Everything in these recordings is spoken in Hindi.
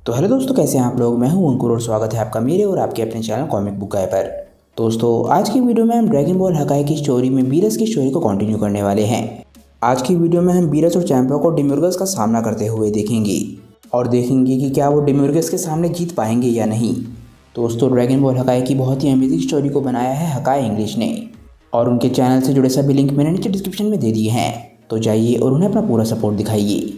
तो हेलो दोस्तों, कैसे हैं आप लोग। मैं हूं अंकुर और स्वागत है आपका मेरे और आपके अपने चैनल कॉमिक बुक गाय पर। दोस्तों, आज की वीडियो में हम ड्रैगन बॉल हकाई की स्टोरी में बीरस की स्टोरी को कंटिन्यू करने वाले हैं। आज की वीडियो में हम बीरस और चैंपा को डेमियोर्गस का सामना करते हुए देखेंगे और देखेंगे कि क्या वो डेमियोर्गस के सामने जीत पाएंगे या नहीं। दोस्तों, ड्रैगन बॉल हकाई की बहुत ही अमेजिंग स्टोरी को बनाया है हकाई इंग्लिश ने और उनके चैनल से जुड़े सभी लिंक मैंने नीचे डिस्क्रिप्शन में दे दिए हैं, तो जाइए और उन्हें अपना पूरा सपोर्ट दिखाइए।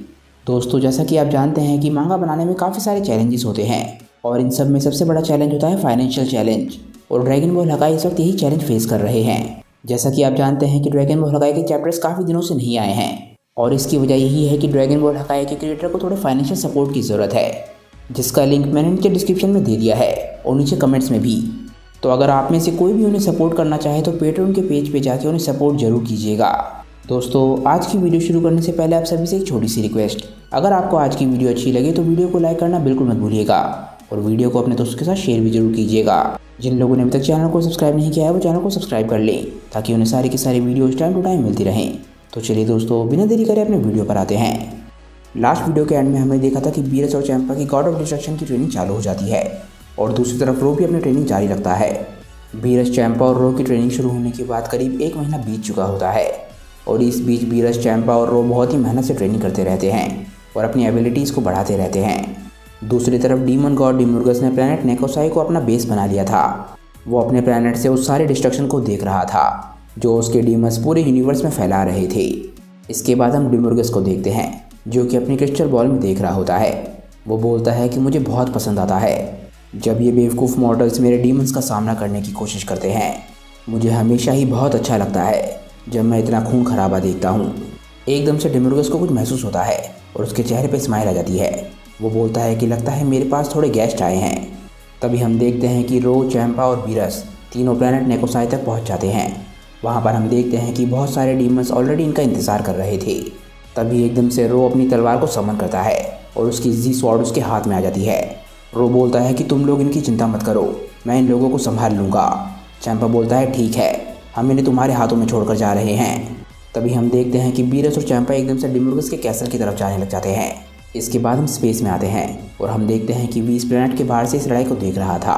दोस्तों, जैसा कि आप जानते हैं कि मांगा बनाने में काफ़ी सारे चैलेंजेस होते हैं और इन सब में सबसे बड़ा चैलेंज होता है फाइनेंशियल चैलेंज, और ड्रैगन बॉल हकाई इस वक्त यही चैलेंज फेस कर रहे हैं। जैसा कि आप जानते हैं कि ड्रैगन बॉल हकाई के चैप्टर्स काफ़ी दिनों से नहीं आए हैं और इसकी वजह यही है कि ड्रैगन बॉल हकाई के क्रिएटर को थोड़े फाइनेंशियल सपोर्ट की ज़रूरत है, जिसका लिंक मैंने नीचे डिस्क्रिप्शन में दे दिया है और नीचे कमेंट्स में भी। तो अगर आप में से कोई भी उन्हें सपोर्ट करना चाहे तो पेट्रेन के पेज पे जाके उन्हें सपोर्ट जरूर कीजिएगा। दोस्तों, आज की वीडियो शुरू करने से पहले आप सभी से एक छोटी सी रिक्वेस्ट, अगर आपको आज की वीडियो अच्छी लगे तो वीडियो को लाइक करना बिल्कुल मत भूलिएगा और वीडियो को अपने दोस्तों के साथ शेयर भी जरूर कीजिएगा। जिन लोगों ने अभी तक चैनल को सब्सक्राइब नहीं किया है वो चैनल को सब्सक्राइब कर लें ताकि उन्हें सारी की सारी वीडियोज टाइम टू टाइम मिलती रहें। तो चलिए दोस्तों, बिना देरी करे अपने वीडियो पर आते हैं। लास्ट वीडियो के एंड में हमने देखा था कि बीरस और चैंपा की गॉड ऑफ डिस्ट्रक्शन की ट्रेनिंग चालू हो जाती है और दूसरी तरफ रो भी अपनी ट्रेनिंग जारी रखता है। बीरस, चैंपा और रो की ट्रेनिंग शुरू होने के बाद करीब 1 महीना बीत चुका होता है और इस बीच बीरस, चैंपा और रो बहुत ही मेहनत से ट्रेनिंग करते रहते हैं और अपनी एबिलिटीज़ को बढ़ाते रहते हैं। दूसरी तरफ डीमन गॉड डेमियोर्गस ने प्लैनेट नेकोसाई को अपना बेस बना लिया था। वो अपने प्लैनेट से उस सारे डिस्ट्रक्शन को देख रहा था जो उसके डीमंस पूरे यूनिवर्स में फैला रहे थे। इसके बाद हम डेमियोर्गस को देखते हैं जो कि अपनी क्रिस्टल बॉल में देख रहा होता है। वो बोलता है कि मुझे बहुत पसंद आता है जब ये बेवकूफ़ मॉडल्स मेरे डीमंस का सामना करने की कोशिश करते हैं। मुझे हमेशा ही बहुत अच्छा लगता है जब मैं इतना खून खराबा देखता हूँ। एकदम से डेमियोर्गस को कुछ महसूस होता है और उसके चेहरे पे स्माइल आ जाती है। वो बोलता है कि लगता है मेरे पास थोड़े गेस्ट आए हैं। तभी हम देखते हैं कि रो, चैंपा और बीरस तीनों प्लैनेट नेकोसाई तक पहुँच जाते हैं। वहाँ पर हम देखते हैं कि बहुत सारे डीमंस ऑलरेडी इनका इंतज़ार कर रहे थे। तभी एकदम से रो अपनी तलवार को समन करता है और उसकी जी स्वॉर्ड उसके हाथ में आ जाती है। रो बोलता है कि तुम लोग इनकी चिंता मत करो, मैं इन लोगों को संभाल लूँगा। चैंपा बोलता है ठीक है, हम इन्हें तुम्हारे हाथों में छोड़कर जा रहे हैं। तभी हम देखते हैं कि बीरस और चैंपा एकदम से डेमियोर्गस के कैसल की तरफ जाने लग जाते हैं। इसके बाद हम स्पेस में आते हैं और हम देखते हैं कि वीस प्लैनेट के बाहर से इस लड़ाई को देख रहा था।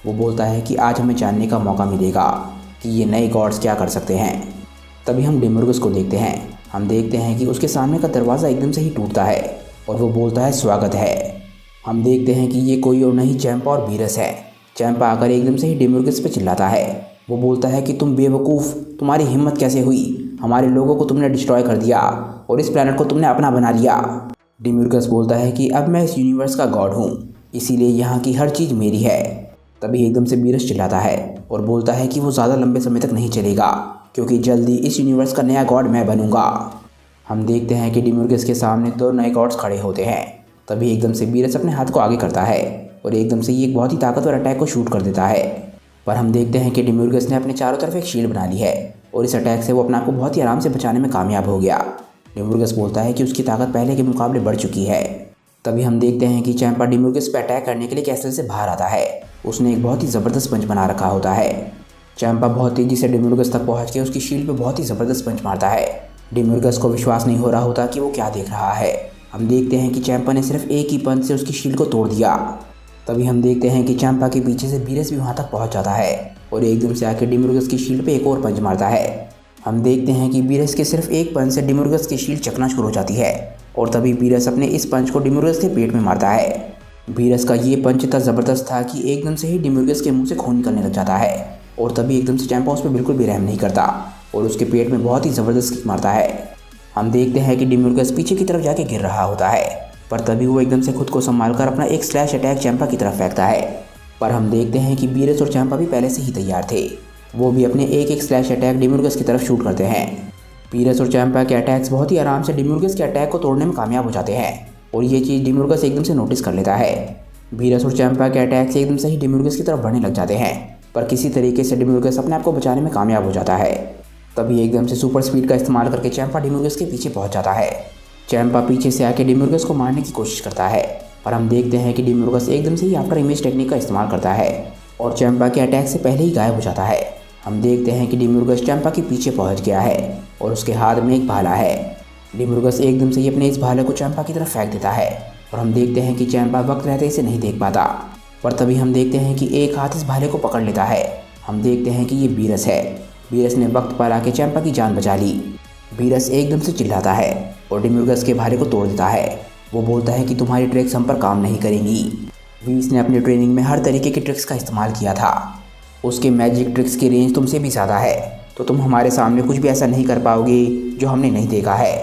वो बोलता है कि आज हमें जानने का मौका मिलेगा कि ये नए गॉड्स क्या कर सकते हैं। तभी हम डेमियोर्गस को देखते हैं। हम देखते हैं कि उसके सामने का दरवाज़ा एकदम से ही टूटता है और वो बोलता है स्वागत है। हम देखते हैं कि ये कोई और नहीं चैंपा और बीरस है। चैंपा आकर एकदम से ही डेमियोर्गस पे चिल्लाता है। वो बोलता है कि तुम बेवकूफ़, तुम्हारी हिम्मत कैसे हुई, हमारे लोगों को तुमने डिस्ट्रॉय कर दिया और इस प्लैनेट को तुमने अपना बना लिया। डेमियोर्गस बोलता है कि अब मैं इस यूनिवर्स का गॉड हूँ, इसीलिए यहाँ की हर चीज़ मेरी है। तभी एकदम से बीरस चिल्लाता है और बोलता है कि वो ज़्यादा लंबे समय तक नहीं चलेगा क्योंकि जल्दी इस यूनिवर्स का नया गॉड मैं बनूंगा। हम देखते हैं कि डेमियोर्गस के सामने 2 नए गॉड्स खड़े होते हैं। तभी एकदम से बीरस अपने हाथ को आगे करता है और एकदम से ये एक बहुत ही ताकतवर अटैक को शूट कर देता है। पर हम देखते हैं कि डेमियोर्गस ने अपने चारों तरफ एक शील्ड बना ली है और इस अटैक से वो अपने आप को बहुत ही आराम से बचाने में कामयाब हो गया। डेमियोर्गस बोलता है कि उसकी ताकत पहले के मुकाबले बढ़ चुकी है। तभी हम देखते हैं कि चैंपा डेमियोर्गस पर अटैक करने के लिए कैसल से बाहर आता है। उसने एक बहुत ही ज़बरदस्त पंच बना रखा होता है। चैंपा बहुत तेज़ी से डेमियोर्गस तक पहुँच के उसकी शील्ड पर बहुत ही ज़बरदस्त पंच मारता है। डेमियोर्गस को विश्वास नहीं हो रहा होता कि वो क्या देख रहा है। हम देखते हैं कि चैंपा ने सिर्फ एक ही पंच से उसकी शील्ड को तोड़ दिया। तभी हम देखते हैं कि चैंपा के पीछे से बीरस भी वहाँ तक पहुँच जाता है और एकदम से आकर डेमियोर्गस की शील्ड पे एक और पंच मारता है। हम देखते हैं कि बीरस के सिर्फ एक पंच से डेमियोर्गस की शील्ड चकनाचूर हो जाती है और तभी बीरस अपने इस पंच को डेमियोर्गस के पेट में मारता है। बीरस का ये पंच इतना ज़बरदस्त था कि एकदम से ही डेमियोर्गस के मुँह से खून निकलने लग जाता है और तभी एकदम से चैंपा उस पर बिल्कुल भी रहम नहीं करता और उसके पेट में बहुत ही ज़बरदस्त किक मारता है। हम देखते हैं कि डेमियोर्गस पीछे की तरफ जाके गिर रहा होता है, पर तभी वो एकदम से खुद को संभाल कर अपना एक स्लैश अटैक चैंपा की तरफ फेंकता है। पर हम देखते हैं कि बीरस और चैंपा भी पहले से ही तैयार थे। वो भी अपने एक स्लैश अटैक डेमियोर्गस की तरफ शूट करते हैं। बीरस और चैंपा के अटैक्स बहुत ही आराम से डेमियोर्गस के अटैक को तोड़ने में कामयाब हो जाते हैं और ये चीज़ डेमियोर्गस एकदम से नोटिस कर लेता है। बीरस और चैंपा के अटैक्स एकदम से ही डेमियोर्गस की तरफ बढ़ने लग जाते हैं, पर किसी तरीके से डेमियोर्गस अपने आप को बचाने में कामयाब हो जाता है। तभी एकदम से सुपर स्पीड का इस्तेमाल करके चैंपा डेमियोर्गस के पीछे पहुंच जाता है। चैंपा पीछे से आके डेमियोर्गस को मारने की कोशिश करता है, पर हम देखते हैं कि डेमियोर्गस एकदम से ही आफ्टर इमेज टेक्निक का इस्तेमाल करता है और चैंपा के अटैक से पहले ही गायब हो जाता है। हम देखते हैं कि डेमियोर्गस चैंपा के पीछे पहुंच गया है और उसके हाथ में एक भाला है। डेमियोर्गस एकदम से ही अपने इस भाले को चैंपा की तरफ फेंक देता है और हम देखते हैं कि चैंपा वक्त रहते इसे नहीं देख पाता, पर तभी हम देखते हैं कि एक हाथ इस भाले को पकड़ लेता है। हम देखते हैं कि ये बीरस है। बीरस ने वक्त पर आके चैंपा की जान बचा ली। बीरस एकदम से चिल्लाता है और डिम्युर्गस के भाले को तोड़ देता है। वो बोलता है कि तुम्हारी ट्रिक्स हम पर काम नहीं करेंगी। वीस ने अपनी ट्रेनिंग में हर तरीके की ट्रिक्स का इस्तेमाल किया था। उसके मैजिक ट्रिक्स की रेंज तुमसे भी ज़्यादा है, तो तुम हमारे सामने कुछ भी ऐसा नहीं कर पाओगे जो हमने नहीं देखा है।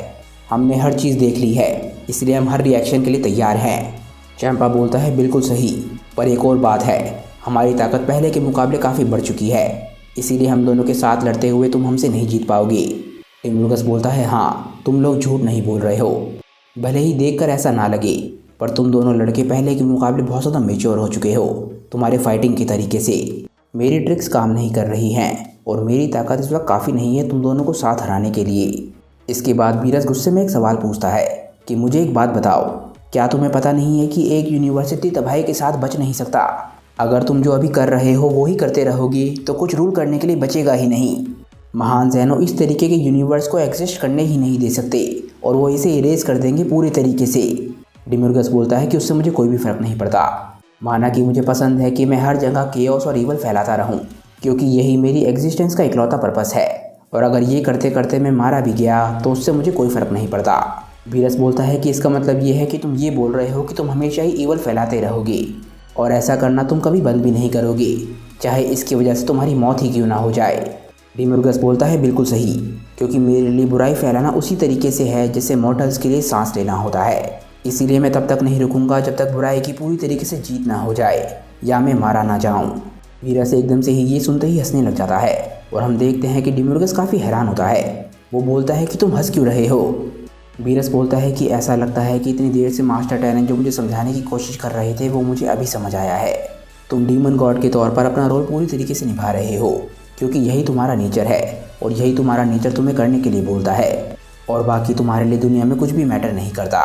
हमने हर चीज़ देख ली है, इसलिए हम हर रिएक्शन के लिए तैयार हैं। चैंपा बोलता है बिल्कुल सही, पर एक और बात है, हमारी ताकत पहले के मुकाबले काफ़ी बढ़ चुकी है, इसीलिए हम दोनों के साथ लड़ते हुए तुम हमसे नहीं जीत पाओगे। डिम्युर्गस बोलता है हाँ, तुम लोग झूठ नहीं बोल रहे हो। भले ही देखकर ऐसा ना लगे, पर तुम दोनों लड़के पहले के मुकाबले बहुत ज़्यादा मेच्योर हो चुके हो तुम्हारे फाइटिंग के तरीके से। मेरी ट्रिक्स काम नहीं कर रही हैं और मेरी ताकत इस वक्त काफ़ी नहीं है तुम दोनों को साथ हराने के लिए। इसके बाद बीरस गुस्से में एक सवाल पूछता है कि मुझे एक बात बताओ, क्या तुम्हें पता नहीं है कि एक यूनिवर्सिटी तबाही के साथ बच नहीं सकता? अगर तुम जो अभी कर रहे हो वो ही करते रहोगे तो कुछ रूल करने के लिए बचेगा ही नहीं। महान ज़ैनो इस तरीके के यूनिवर्स को एग्जिस्ट करने ही नहीं दे सकते और वो इसे इरेज कर देंगे पूरे तरीके से। डिम्युर्गस बोलता है कि उससे मुझे कोई भी फ़र्क नहीं पड़ता। माना कि मुझे पसंद है कि मैं हर जगह केओस और ईवल फैलाता रहूं, क्योंकि यही मेरी एग्जिस्टेंस का इकलौता पर्पस है, और अगर ये करते करते मैं मारा भी गया तो उससे मुझे कोई फ़र्क नहीं पड़ता। बीरस बोलता है कि इसका मतलब ये है कि तुम ये बोल रहे हो कि तुम हमेशा ही ईवल फैलाते रहोगे और ऐसा करना तुम कभी बंद भी नहीं करोगे, चाहे इसकी वजह से तुम्हारी मौत ही क्यों ना हो जाए। डिम्युर्गस बोलता है बिल्कुल सही, क्योंकि मेरे लिए बुराई फैलाना उसी तरीके से है जैसे मॉर्टल्स के लिए सांस लेना होता है। इसीलिए मैं तब तक नहीं रुकूंगा जब तक बुराई की पूरी तरीके से जीत ना हो जाए या मैं मारा ना जाऊं। बीरस एकदम से ही ये सुनते ही हंसने लग जाता है और हम देखते हैं कि डिम्युर्गस काफ़ी हैरान होता है। वो बोलता है कि तुम हंस क्यों रहे हो? बीरस बोलता है कि ऐसा लगता है कि इतनी देर से मास्टर टैरेंट जो मुझे समझाने की कोशिश कर रहे थे वो मुझे अभी समझ आया है। तुम डीमन गॉड के तौर पर अपना रोल पूरी तरीके से निभा रहे हो, क्योंकि यही तुम्हारा नेचर है और यही तुम्हारा नेचर तुम्हें करने के लिए बोलता है, और बाकी तुम्हारे लिए दुनिया में कुछ भी मैटर नहीं करता।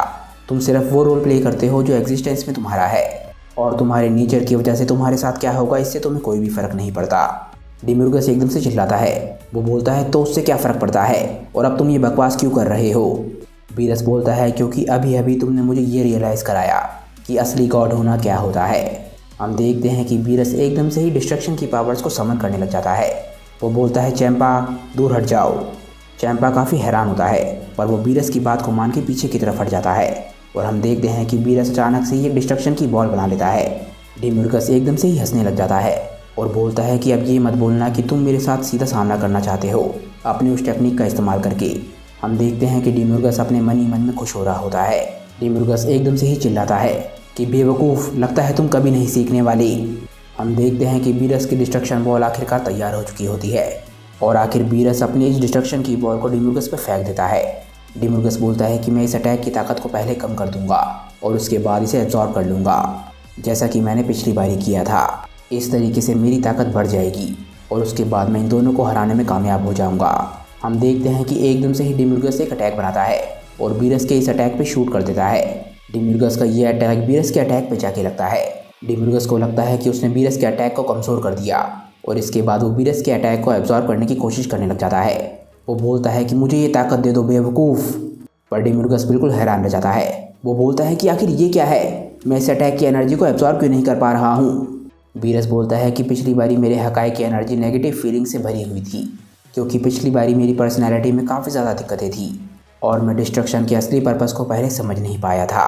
तुम सिर्फ वो रोल प्ले करते हो जो एग्जिस्टेंस में तुम्हारा है, और तुम्हारे नेचर की वजह से तुम्हारे साथ क्या होगा इससे तुम्हें कोई भी फ़र्क नहीं पड़ता। डिम्युर्गस एकदम से चिल्लाता है। वो बोलता है तो उससे क्या फ़र्क पड़ता है, और अब तुम ये बकवास क्यों कर रहे हो? बीरस बोलता है क्योंकि अभी अभी तुमने मुझे ये रियलाइज़ कराया कि असली गॉड होना क्या होता है। हम देखते हैं कि बीरस एकदम से ही डिस्ट्रक्शन की पावर्स को समन करने लग जाता है। वो बोलता है चैंपा दूर हट जाओ। चैंपा काफ़ी हैरान होता है, पर वो बीरस की बात को मान के पीछे की तरफ हट जाता है और हम देखते हैं कि बीरस अचानक से ही एक डिस्ट्रक्शन की बॉल बना लेता है। डिम्युर्गस एकदम से ही हंसने लग जाता है और बोलता है कि अब ये मत बोलना कि तुम मेरे साथ सीधा सामना करना चाहते हो अपने उस टेक्निक का इस्तेमाल करके। हम देखते हैं कि डिम्युर्गस अपने मन ही मन में खुश हो रहा होता है। डिम्युर्गस एकदम से ही चिल्लाता है कि बेवकूफ़, लगता है तुम कभी नहीं सीखने वाले। हम देखते हैं कि बीरस की डिस्ट्रक्शन बॉल आखिरकार तैयार हो चुकी होती है और आखिर बीरस अपनी इस डिस्ट्रक्शन की बॉल को डिम्युर्गस पर फेंक देता है। डिम्युर्गस बोलता है कि मैं इस अटैक की ताकत को पहले कम कर दूंगा और उसके बाद इसे एब्जॉर्ब कर लूँगा, जैसा कि मैंने पिछली बारी किया था। इस तरीके से मेरी ताकत बढ़ जाएगी और उसके बाद मैं इन दोनों को हराने में कामयाब हो जाऊँगा। हम देखते हैं कि एकदम से ही डिम्युर्गस एक अटैक बनाता है और बीरस के इस अटैक पे शूट कर देता है। डिम्युर्गस का ये अटैक बीरस के अटैक पे जाके लगता है। डिम्युर्गस को लगता है कि उसने बीरस के अटैक को कमज़ोर कर दिया और इसके बाद वो बीरस के अटैक को एब्जॉर्ब करने की कोशिश करने लग जाता है। वो बोलता है कि मुझे ये ताकत दे दो बेवकूफ़। पर डिम्युर्गस बिल्कुल हैरान रह जाता है। वो बोलता है कि आखिर ये क्या है, मैं इस अटैक की एनर्जी को एब्जॉर्ब क्यों नहीं कर पा रहा हूँ। बीरस बोलता है कि पिछली बारी मेरे हकाई की एनर्जी नेगेटिव फीलिंग से भरी हुई थी, क्योंकि पिछली बारी मेरी पर्सनैलिटी में काफ़ी ज़्यादा दिक्कतें थी और मैं डिस्ट्रक्शन के असली पर्पस को पहले समझ नहीं पाया था।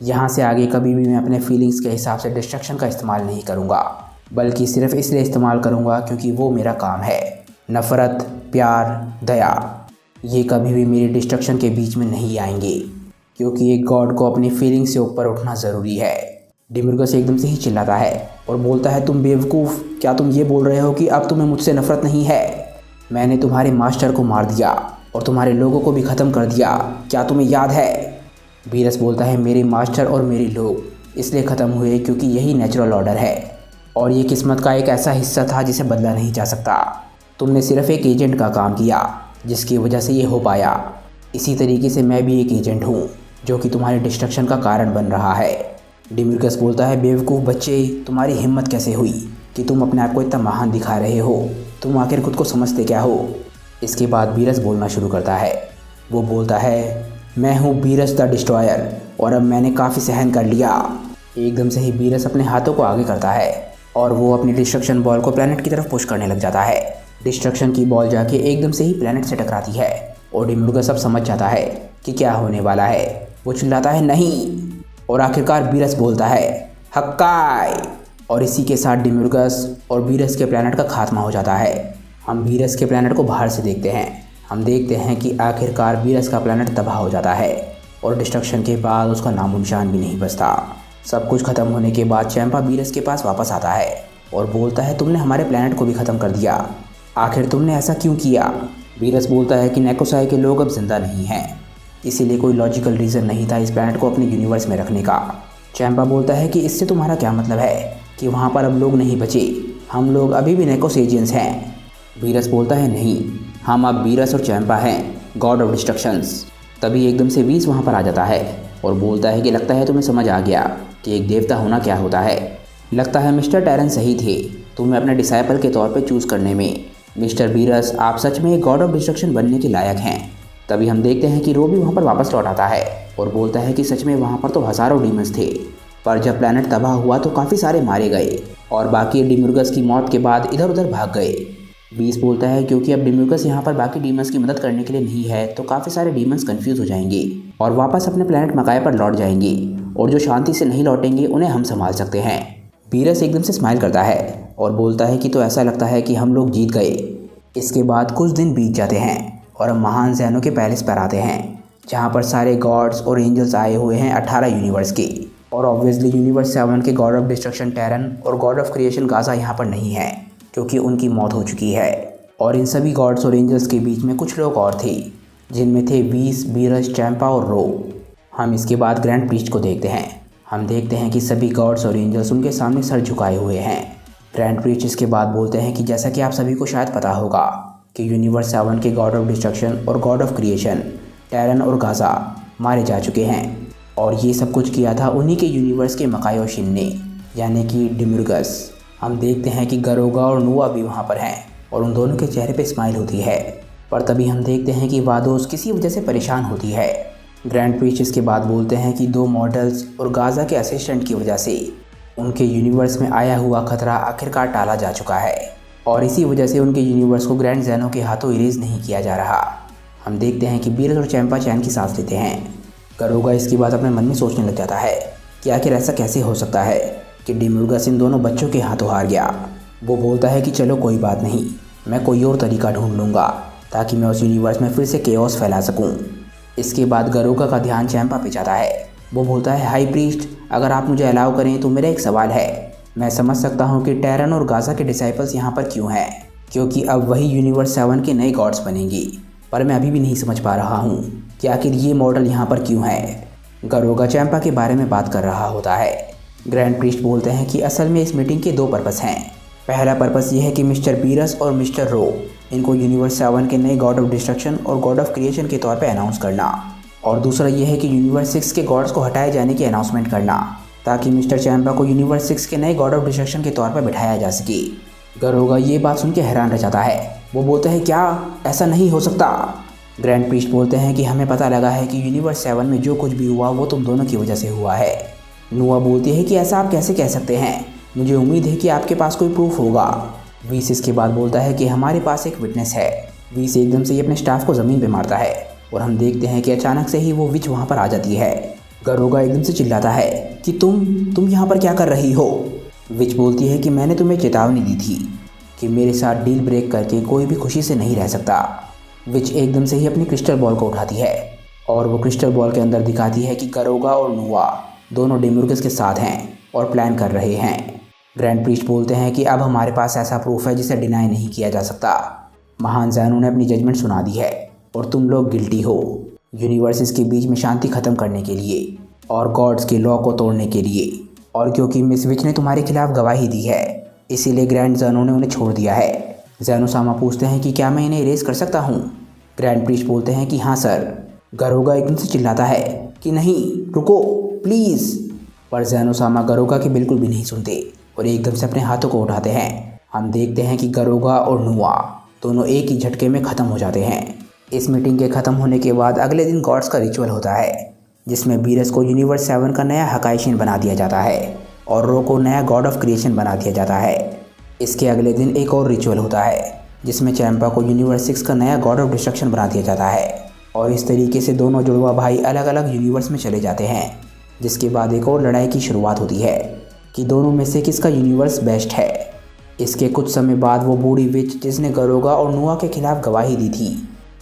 यहाँ से आगे कभी भी मैं अपने फीलिंग्स के हिसाब से डिस्ट्रक्शन का इस्तेमाल नहीं करूँगा, बल्कि सिर्फ इसलिए इस्तेमाल करूँगा क्योंकि वो मेरा काम है। नफ़रत, प्यार, दया, ये कभी भी मेरी डिस्ट्रक्शन के बीच में नहीं आएंगे, क्योंकि एक गॉड को अपनी फीलिंग्स से ऊपर उठना ज़रूरी है। डिम्युर्गस एकदम से ही चिल्लाता है और बोलता है तुम बेवकूफ़, क्या तुम ये बोल रहे हो कि अब तुम्हें मुझसे नफ़रत नहीं है? मैंने तुम्हारे मास्टर को मार दिया और तुम्हारे लोगों को भी ख़त्म कर दिया, क्या तुम्हें याद है? बीरस बोलता है मेरे मास्टर और मेरे लोग इसलिए ख़त्म हुए क्योंकि यही नेचुरल ऑर्डर है और ये किस्मत का एक ऐसा हिस्सा था जिसे बदला नहीं जा सकता। तुमने सिर्फ एक एजेंट का काम किया जिसकी वजह से ये हो पाया। इसी तरीके से मैं भी एक एजेंट हूँ जो कि तुम्हारे डिस्ट्रक्शन का कारण बन रहा है। डिम्युर्गस बोलता है बेवकूफ़ बच्चे, तुम्हारी हिम्मत कैसे हुई कि तुम अपने आप को इतना महान दिखा रहे हो? तुम आखिर खुद को समझते क्या हो? इसके बाद बीरस बोलना शुरू करता है। वो बोलता है मैं हूँ बीरस द डिस्ट्रॉयर और अब मैंने काफ़ी सहन कर लिया। एकदम से ही बीरस अपने हाथों को आगे करता है और वो अपनी डिस्ट्रक्शन बॉल को प्लैनेट की तरफ पुश करने लग जाता है। डिस्ट्रक्शन की बॉल जाके एकदम से ही प्लैनेट से टकराती है और डिमुर्गस अब समझ जाता है कि क्या होने वाला है। वो चिल्लाता है नहीं, और आखिरकार बीरस बोलता है हक्काई, और इसी के साथ डिमुर्गस और बीरस के प्लैनेट का खात्मा हो जाता है। हम बीरस के प्लैनेट को बाहर से देखते हैं। हम देखते हैं कि आखिरकार बीरस का प्लैनेट तबाह हो जाता है और डिस्ट्रक्शन के बाद उसका नामो निशान भी नहीं बचता। सब कुछ खत्म होने के बाद चैंपा बीरस के पास वापस आता है और बोलता है तुमने हमारे प्लैनेट को भी ख़त्म कर दिया, आखिर तुमने ऐसा क्यों किया? बीरस बोलता है कि नेकोसाई के लोग अब जिंदा नहीं हैं, इसीलिए कोई लॉजिकल रीज़न नहीं था इस प्लैनेट को अपने यूनिवर्स में रखने का। चैंपा बोलता है कि इससे तुम्हारा क्या मतलब है कि वहाँ पर अब लोग नहीं बचे, हम लोग अभी भी नेकोसेजियंस हैं। बीरस बोलता है नहीं, हम अब बीरस और चैंपा हैं, गॉड ऑफ डिस्ट्रक्शंस। तभी एकदम से वीस वहाँ पर आ जाता है और बोलता है कि लगता है तुम्हें समझ आ गया कि एक देवता होना क्या होता है। लगता है मिस्टर टैरन सही थे तुम्हें अपने डिसाइपल के तौर पे चूज़ करने में। मिस्टर बीरस, आप सच में एक गॉड ऑफ डिस्ट्रक्शन बनने के लायक हैं। तभी हम देखते हैं कि रोबी वहाँ पर वापस लौट आता है और बोलता है कि सच में वहाँ पर तो हज़ारों डीमंस थे, पर जब प्लैनेट तबाह हुआ तो काफ़ी सारे मारे गए और बाकी डिमुर्गस की मौत के बाद इधर उधर भाग गए। बीस बोलता है क्योंकि अब डिमुर्गस यहाँ पर बाकी डीमंस की मदद करने के लिए नहीं है तो काफ़ी सारे डीमंस कंफ्यूज हो जाएंगे और वापस अपने प्लैनेट मकाए पर लौट जाएंगे, और जो शांति से नहीं लौटेंगे उन्हें हम संभाल सकते हैं। बीरस एकदम से स्माइल करता है और बोलता है कि तो ऐसा लगता है कि हम लोग जीत गए। इसके बाद कुछ दिन बीत जाते हैं और हम महान ज़ैनो के पैलेस पर आते हैं जहाँ पर सारे गॉड्स और एंजल्स आए हुए हैं 18 यूनिवर्स के, और ऑब्वियसली यूनिवर्स 7 के गॉड ऑफ डिस्ट्रक्शन टैरन और गॉड ऑफ क्रिएशन गाजा यहाँ पर नहीं है क्योंकि उनकी मौत हो चुकी है। और इन सभी गॉड्स और एंजल्स के बीच में कुछ लोग और थे जिनमें थे वीस, बीरस, चैंपा और रो। हम इसके बाद ग्रैंड प्रीस्ट को देखते हैं। हम देखते हैं कि सभी गॉड्स और एंजल्स उनके सामने सर झुकाए हुए हैं। ग्रैंड प्रीस्ट इसके बाद बोलते हैं कि जैसा कि आप सभी को शायद पता होगा कि यूनिवर्स 7 के गॉड ऑफ डिस्ट्रक्शन और गॉड ऑफ क्रिएशन टैरन और गाजा मारे जा चुके हैं, और ये सब कुछ किया था उन्हीं के यूनिवर्स के मकायोशिन ने, यानी कि डिमुर्गस। हम देखते हैं कि गरोगा और नुआ भी वहाँ पर हैं और उन दोनों के चेहरे पे स्माइल होती है, पर तभी हम देखते हैं कि वादोस किसी वजह से परेशान होती है। ग्रैंड प्रीस्ट इसके बाद बोलते हैं कि 2 मॉडल्स और गाजा के असिस्टेंट की वजह से उनके यूनिवर्स में आया हुआ खतरा आखिरकार टाला जा चुका है, और इसी वजह से उनके यूनिवर्स को ग्रैंड ज़ैनो के हाथों इरेज नहीं किया जा रहा। हम देखते हैं कि बीरस और चैंपा चैन की सांस लेते हैं। गरोगा इसकी बात अपने मन में सोचने लग जाता है कि आखिर ऐसा कैसे हो सकता है कि डिमुर्गस इन दोनों बच्चों के हाथों हार गया। वो बोलता है कि चलो कोई बात नहीं, मैं कोई और तरीका ढूंढ लूँगा ताकि मैं उस यूनिवर्स में फिर से केओस फैला सकूँ। इसके बाद गरोगा का ध्यान चैंपा पे जाता है। वो बोलता है हाई प्रीस्ट, अगर आप मुझे अलाउ करें तो मेरा एक सवाल है। मैं समझ सकता हूँ कि टैरन और गाजा के डिसाइपल्स यहाँ पर क्यों हैं, क्योंकि अब वही यूनिवर्स 7 के नए गॉड्स बनेंगी, पर मैं अभी भी नहीं समझ पा रहा हूँ कि आखिर ये मॉडल यहाँ पर क्यों है। गरोगा चैंपा के बारे में बात कर रहा होता है। ग्रैंड प्रीस्ट बोलते हैं कि असल में इस मीटिंग के 2 पर्पस हैं। पहला पर्पस ये है कि मिस्टर बीरस और मिस्टर रो इनको यूनिवर्स 7 के नए गॉड ऑफ डिस्ट्रक्शन और गॉड ऑफ क्रिएशन के तौर पे अनाउंस करना, और दूसरा ये है कि यूनिवर्स 6 के गॉड्स को हटाए जाने की अनाउंसमेंट करना ताकि मिस्टर चैंपा को यूनिवर्स 6 के नए गॉड ऑफ डिस्ट्रक्शन के तौर पर बिठाया जा सके। गरोगा ये बात सुन के हैरान रह जाता है। वो बोलते हैं क्या ऐसा नहीं हो सकता? ग्रैंड प्रीस्ट बोलते हैं कि हमें पता लगा है कि यूनिवर्स 7 में जो कुछ भी हुआ वो तुम दोनों की वजह से हुआ है। नुआ बोलती है कि ऐसा आप कैसे कह सकते हैं, मुझे उम्मीद है कि आपके पास कोई प्रूफ होगा। वीस इसके बाद बोलता है कि हमारे पास एक विटनेस है। वीस एकदम से ही अपने स्टाफ को ज़मीन पे मारता है और हम देखते हैं कि अचानक से ही वो विच वहाँ पर आ जाती है। गरोगा एकदम से चिल्लाता है कि तुम यहाँ पर क्या कर रही हो? विच बोलती है कि मैंने तुम्हें चेतावनी दी थी कि मेरे साथ डील ब्रेक करके कोई भी खुशी से नहीं रह सकता। विच एकदम से ही अपनी क्रिस्टल बॉल को उठाती है और वो क्रिस्टल बॉल के अंदर दिखाती है कि गरोगा और नुआ दोनों डिमुर्गस के साथ हैं और प्लान कर रहे हैं। ग्रैंड प्रीस्ट बोलते हैं कि अब हमारे पास ऐसा प्रूफ है जिसे डिनाई नहीं किया जा सकता। महान ज़ैनो ने अपनी जजमेंट सुना दी है और तुम लोग गिल्टी हो यूनिवर्सेस के बीच में शांति ख़त्म करने के लिए और गॉड्स के लॉ को तोड़ने के लिए, और क्योंकि मिस विच ने तुम्हारे खिलाफ गवाही दी है इसीलिए ग्रैंड ज़ैनो ने उन्हें छोड़ दिया है। ज़ैनो सामा पूछते हैं कि क्या मैं इन्हें इरेज कर सकता हूँ? ग्रैंड प्रीस्ट बोलते हैं कि हाँ सर। गरोगा एकदम से चिल्लाता है कि नहीं रुको प्लीज़, पर ज़ैनो सामा गरोगा के बिल्कुल भी नहीं सुनते और एकदम से अपने हाथों को उठाते हैं। हम देखते हैं कि गरोगा और नुआ दोनों एक ही झटके में ख़त्म हो जाते हैं। इस मीटिंग के ख़त्म होने के बाद अगले दिन गॉड्स का रिचुअल होता है, जिसमें बीरस को यूनिवर्स 7 का नया हकाइशियन बना दिया जाता है और रो को नया गॉड ऑफ क्रिएशन बना दिया जाता है। इसके अगले दिन एक और रिचुअल होता है, जिसमें चैंपा को यूनिवर्स 6 का नया गॉड ऑफ डिस्ट्रक्शन बना दिया जाता है और इस तरीके से दोनों जुड़वा भाई अलग अलग यूनिवर्स में चले जाते हैं। जिसके बाद एक और लड़ाई की शुरुआत होती है कि दोनों में से किसका यूनिवर्स बेस्ट है। इसके कुछ समय बाद वो बूढ़ी विच जिसने गरोगा और नुआ के खिलाफ गवाही दी थी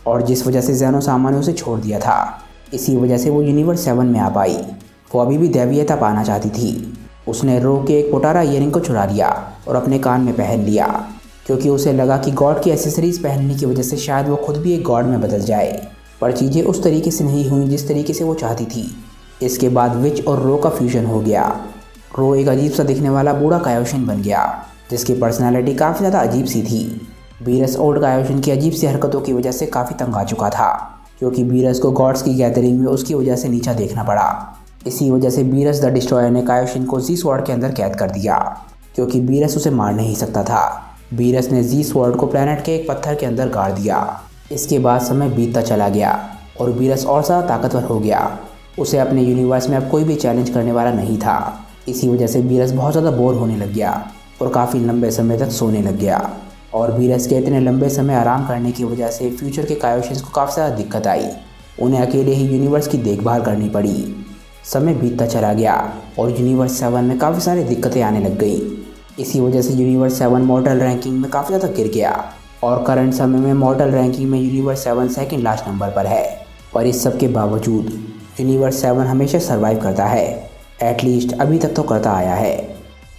और जिस वजह से ज़ेनो सामा ने उसे छोड़ दिया था, इसी वजह से वो यूनिवर्स 7 में आ पाई। वो अभी भी दैवीयता पाना चाहती थी। उसने रो के एक पोटारा ईयरिंग को चुरा लिया और अपने कान में पहन लिया, क्योंकि उसे लगा कि गॉड की एसेसरीज पहनने की वजह से शायद वो खुद भी एक गॉड में बदल जाए। पर चीज़ें उस तरीके से नहीं हुई जिस तरीके से वो चाहती थी। इसके बाद विच और रो का फ्यूजन हो गया। रो एक अजीब सा दिखने वाला बूढ़ा कायोशिन बन गया, जिसकी पर्सनालिटी काफ़ी ज़्यादा अजीब सी थी। बीरस ओल्ड कायोशिन की अजीब सी हरकतों की वजह से काफ़ी तंग आ चुका था, क्योंकि बीरस को गॉड्स की गैदरिंग में उसकी वजह से नीचा देखना पड़ा। इसी वजह से बीरस द डिस्ट्रॉयर ने कायोशिन को जी स्वॉर्ड के अंदर कैद कर दिया, क्योंकि बीरस उसे मार नहीं सकता था। बीरस ने जी स्वॉर्ड को प्लैनेट के एक पत्थर के अंदर गाड़ दिया। इसके बाद समय बीतता चला गया और बीरस और ज़्यादा ताकतवर हो गया। उसे अपने यूनिवर्स में अब कोई भी चैलेंज करने वाला नहीं था। इसी वजह से बीरस बहुत ज़्यादा बोर होने लग गया और काफ़ी लंबे समय तक सोने लग गया। और बीरस के इतने लंबे समय आराम करने की वजह से फ्यूचर के कायोशिन्स को काफ़ी ज़्यादा दिक्कत आई। उन्हें अकेले ही यूनिवर्स की देखभाल करनी पड़ी। समय बीतता चला गया और यूनिवर्स 7 में काफ़ी सारी दिक्कतें आने लग गई। इसी वजह से यूनिवर्स 7 मॉर्टल रैंकिंग में काफ़ी ज़्यादा गिर गया और करंट समय में मॉर्टल रैंकिंग में यूनिवर्स 7 सेकंड लास्ट नंबर पर है। पर इस सब के बावजूद यूनिवर्स 7 हमेशा सर्वाइव करता है, एटलीस्ट अभी तक तो करता आया है।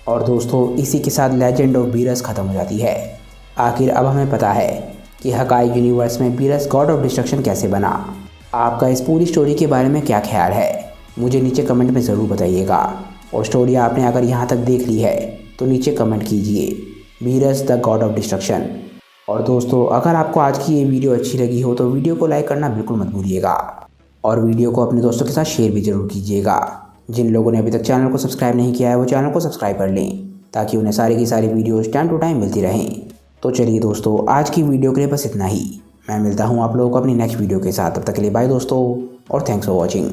और दोस्तों, इसी के साथ लेजेंड ऑफ बीरस ख़त्म हो जाती है। आखिर अब हमें पता है कि हकाई यूनिवर्स में बीरस गॉड ऑफ डिस्ट्रक्शन कैसे बना। आपका इस पूरी स्टोरी के बारे में क्या ख्याल है, मुझे नीचे कमेंट में ज़रूर बताइएगा। और स्टोरी आपने अगर यहाँ तक देख ली है तो नीचे कमेंट कीजिए Beerus the God of destruction. और दोस्तों, अगर आपको आज की ये वीडियो अच्छी लगी हो तो वीडियो को लाइक करना बिल्कुल मत भूलिएगा और वीडियो को अपने दोस्तों के साथ शेयर भी ज़रूर कीजिएगा। जिन लोगों ने अभी तक चैनल को सब्सक्राइब नहीं किया है वो चैनल को सब्सक्राइब कर लें, ताकि उन्हें सारी की सारी वीडियोज़ टाइम टू टाइम मिलती रहें। तो चलिए दोस्तों, आज की वीडियो के लिए बस इतना ही। मैं मिलता हूँ आप लोगों को अपनी नेक्स्ट वीडियो के साथ। तब तक के लिए बाय दोस्तों और थैंक्स फॉर वॉचिंग।